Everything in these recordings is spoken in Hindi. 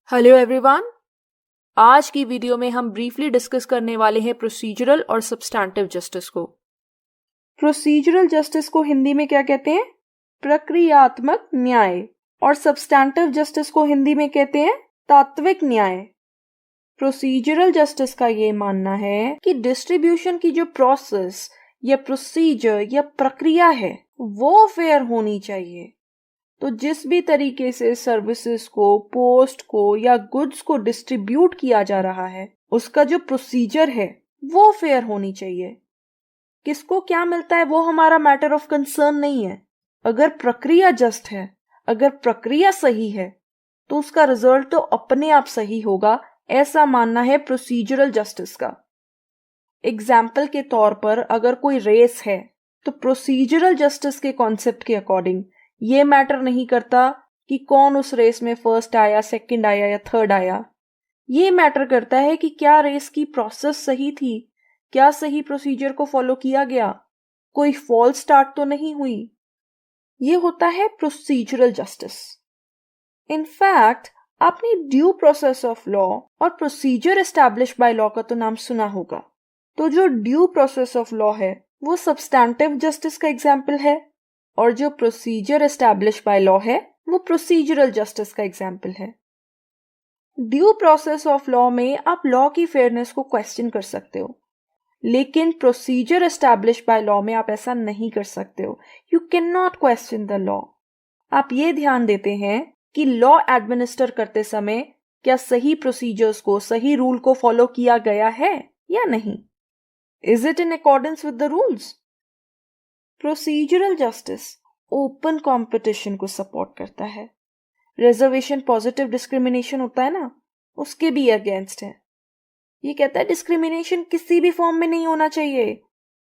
Hello everyone. आज की वीडियो में हम ब्रीफली डिस्कस करने वाले हैं प्रोसीजरल और सब्सटैंटिव जस्टिस को। प्रोसीजरल जस्टिस को हिंदी में क्या कहते हैं? प्रक्रियात्मक न्याय। और सब्सटैंटिव जस्टिस को हिंदी में कहते हैं तात्विक न्याय। प्रोसीजरल जस्टिस का ये मानना है कि डिस्ट्रीब्यूशन की जो प्रोसेस या प्रोसीजर या प्रक्रिया है वो फेयर होनी चाहिए। तो जिस भी तरीके से सर्विसेज को, पोस्ट को या गुड्स को डिस्ट्रीब्यूट किया जा रहा है उसका जो प्रोसीजर है वो फेयर होनी चाहिए। किसको क्या मिलता है वो हमारा मैटर ऑफ कंसर्न नहीं है। अगर प्रक्रिया जस्ट है, अगर प्रक्रिया सही है तो उसका रिजल्ट तो अपने आप सही होगा, ऐसा मानना है प्रोसीजरल जस्टिस का। एग्जाम्पल के तौर पर अगर कोई रेस है तो प्रोसीजरल जस्टिस के कॉन्सेप्ट के अकॉर्डिंग ये मैटर नहीं करता कि कौन उस रेस में फर्स्ट आया, सेकंड आया या थर्ड आया। ये मैटर करता है कि क्या रेस की प्रोसेस सही थी, क्या सही प्रोसीजर को फॉलो किया गया, कोई फॉल्स स्टार्ट तो नहीं हुई। ये होता है प्रोसीजरल जस्टिस। इनफैक्ट आपने ड्यू प्रोसेस ऑफ लॉ और प्रोसीजर एस्टैब्लिश बाय लॉ का तो नाम सुना होगा। तो जो ड्यू प्रोसेस ऑफ लॉ है वो सब्सटैंटिव जस्टिस का एग्जाम्पल है और जो प्रोसीजर एस्टैब्लिश बाय लॉ है वो प्रोसीजरल जस्टिस का एग्जाम्पल है। ड्यू प्रोसेस ऑफ लॉ में आप लॉ की फेयरनेस को क्वेश्चन कर सकते हो, लेकिन प्रोसीजर एस्टैब्लिश बाय लॉ में आप ऐसा नहीं कर सकते हो। You can not question the law. आप ये ध्यान देते हैं कि लॉ एडमिनिस्टर करते समय क्या सही प्रोसीजर्स को, सही रूल को फॉलो किया गया है या नहीं। Is it in accordance with the rules? Procedural justice open competition को सपोर्ट करता है। रिजर्वेशन पॉजिटिव डिस्क्रिमिनेशन होता है ना, उसके भी अगेंस्ट है। ये कहता है डिस्क्रिमिनेशन किसी भी फॉर्म में नहीं होना चाहिए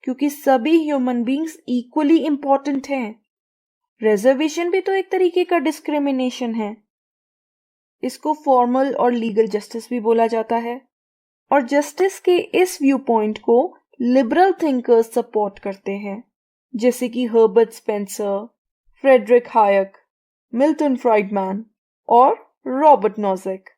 क्योंकि सभी ह्यूमन बींग्स इक्वली इंपॉर्टेंट हैं। रिजर्वेशन भी तो एक तरीके का डिस्क्रिमिनेशन है। इसको फॉर्मल और लीगल जस्टिस भी बोला जाता है और जस्टिस के इस व्यू पॉइंट को लिबरल थिंकर्स सपोर्ट करते हैं, जैसे कि Herbert Spencer, Friedrich Hayek, Milton Friedman और रॉबर्ट नोजिक।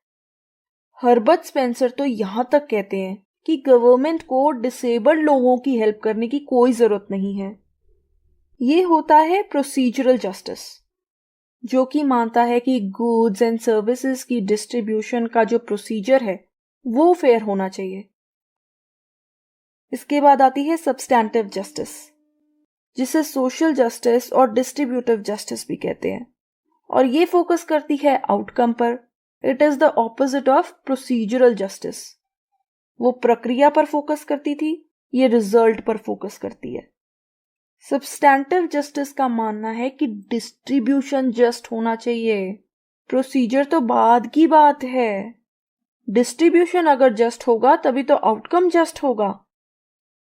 हर्बर्ट स्पेंसर तो यहां तक कहते हैं कि गवर्नमेंट को डिसेबल्ड लोगों की हेल्प करने की कोई जरूरत नहीं है। ये होता है प्रोसीजरल जस्टिस, जो कि मानता है कि गुड्स एंड सर्विसेज की डिस्ट्रीब्यूशन का जो प्रोसीजर है वो फेयर होना चाहिए। इसके बाद आती है सब्सटैंटिव जस्टिस, जिसे सोशल जस्टिस और डिस्ट्रीब्यूटिव जस्टिस भी कहते हैं, और ये फोकस करती है आउटकम पर। It is the opposite of procedural justice. वो प्रक्रिया पर फोकस करती थी, ये रिजल्ट पर फोकस करती है। सब्सटैंटिव जस्टिस का मानना है कि डिस्ट्रीब्यूशन जस्ट होना चाहिए, प्रोसीजर तो बाद की बात है। डिस्ट्रीब्यूशन अगर जस्ट होगा तभी तो आउटकम जस्ट होगा।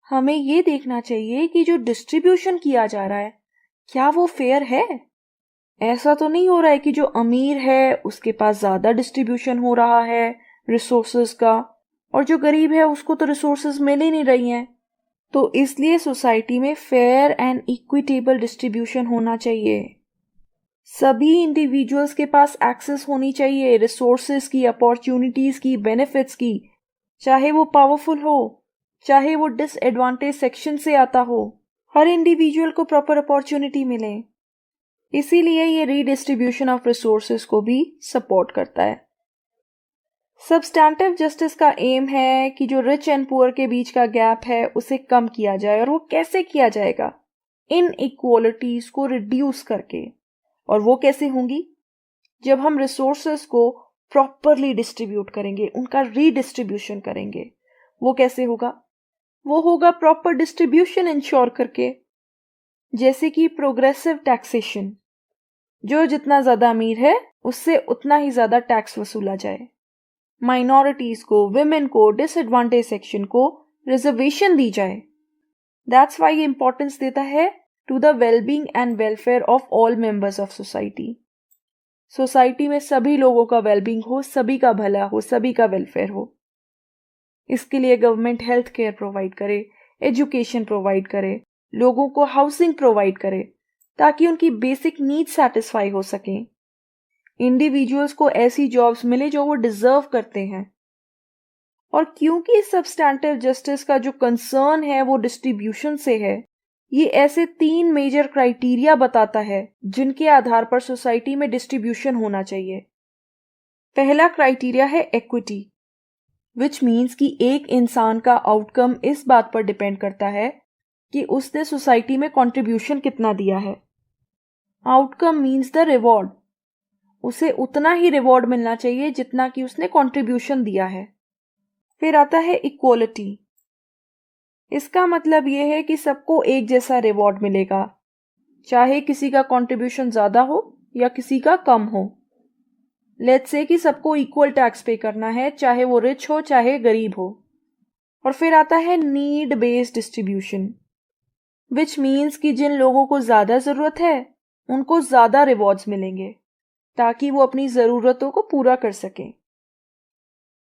हमें ये देखना चाहिए कि जो डिस्ट्रीब्यूशन किया जा रहा है क्या वो फेयर है। ऐसा तो नहीं हो रहा है कि जो अमीर है उसके पास ज्यादा डिस्ट्रीब्यूशन हो रहा है रिसोर्सेज का, और जो गरीब है उसको तो रिसोर्सेज मिल ही नहीं रही हैं। तो इसलिए सोसाइटी में फेयर एंड इक्विटेबल डिस्ट्रीब्यूशन होना चाहिए। सभी इंडिविजुअल्स के पास एक्सेस होनी चाहिए रिसोर्सेज की, अपॉर्चुनिटीज की, बेनिफिट्स की, चाहे वो पावरफुल हो, चाहे वो डिसएडवांटेज सेक्शन से आता हो। हर इंडिविजुअल को प्रॉपर अपॉर्चुनिटी मिले। इसीलिए ये रीडिस्ट्रीब्यूशन ऑफ रिसोर्सेज को भी सपोर्ट करता है। सब्सटैंटिव जस्टिस का एम है कि जो रिच एंड पुअर के बीच का गैप है उसे कम किया जाए, और वो कैसे किया जाएगा? इन इक्वालिटीज को रिड्यूस करके। और वो कैसे होंगी? जब हम रिसोर्सेज को प्रॉपरली डिस्ट्रीब्यूट करेंगे, उनका रीडिस्ट्रीब्यूशन करेंगे। वो कैसे होगा? वो होगा प्रॉपर डिस्ट्रीब्यूशन इंश्योर करके, जैसे कि प्रोग्रेसिव टैक्सेशन, जो जितना ज्यादा अमीर है उससे उतना ही ज्यादा टैक्स वसूला जाए। माइनॉरिटीज को, विमेन को, डिसएडवांटेज सेक्शन को रिजर्वेशन दी जाए। दैट्स वाई ये इंपॉर्टेंस देता है to the wellbeing and welfare of all members of society. Society में सभी लोगों का वेलबींग हो, सभी का भला हो, सभी का वेलफेयर हो। इसके लिए गवर्नमेंट हेल्थ केयर प्रोवाइड करे, एजुकेशन प्रोवाइड करे, लोगों को हाउसिंग प्रोवाइड करे ताकि उनकी बेसिक नीड्स सेटिस्फाई हो सकें। इंडिविजुअल्स को ऐसी जॉब्स मिले जो वो डिजर्व करते हैं। और क्योंकि सब्सटैंटिव जस्टिस का जो कंसर्न है वो डिस्ट्रीब्यूशन से है, ये ऐसे 3 मेजर क्राइटेरिया बताता है जिनके आधार पर सोसाइटी में डिस्ट्रीब्यूशन होना चाहिए। पहला क्राइटेरिया है इक्विटी, विच मीन्स कि एक इंसान का आउटकम इस बात पर डिपेंड करता है कि उसने सोसाइटी में कंट्रीब्यूशन कितना दिया है। आउटकम मीन्स द रिवॉर्ड, उसे उतना ही रिवॉर्ड मिलना चाहिए जितना कि उसने कंट्रीब्यूशन दिया है। फिर आता है इक्वलिटी, इसका मतलब यह है कि सबको एक जैसा रिवॉर्ड मिलेगा, चाहे किसी का कंट्रीब्यूशन ज्यादा हो या किसी का कम हो। लेट्स से कि सबको इक्वल टैक्स पे करना है, चाहे वो रिच हो चाहे गरीब हो। और फिर आता है need based distribution, which means कि जिन लोगों को ज्यादा जरूरत है उनको ज्यादा रिवॉर्ड्स मिलेंगे ताकि वो अपनी जरूरतों को पूरा कर सकें।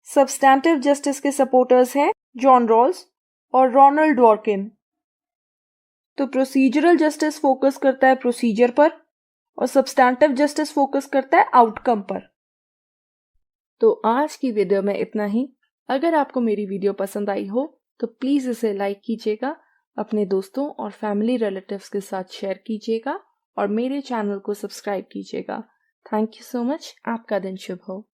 सब्सटैंटिव जस्टिस के सपोर्टर्स हैं जॉन रॉल्स और रोनाल्ड डवर्किन। तो प्रोसीजरल जस्टिस फोकस करता है प्रोसीजर पर और सब्सटैंटिव जस्टिस फोकस करता है आउटकम पर। तो आज की वीडियो में इतना ही। अगर आपको मेरी वीडियो पसंद आई हो तो प्लीज़ इसे लाइक कीजिएगा, अपने दोस्तों और फैमिली रिलेटिव्स के साथ शेयर कीजिएगा और मेरे चैनल को सब्सक्राइब कीजिएगा। Thank you so much. आपका दिन शुभ हो।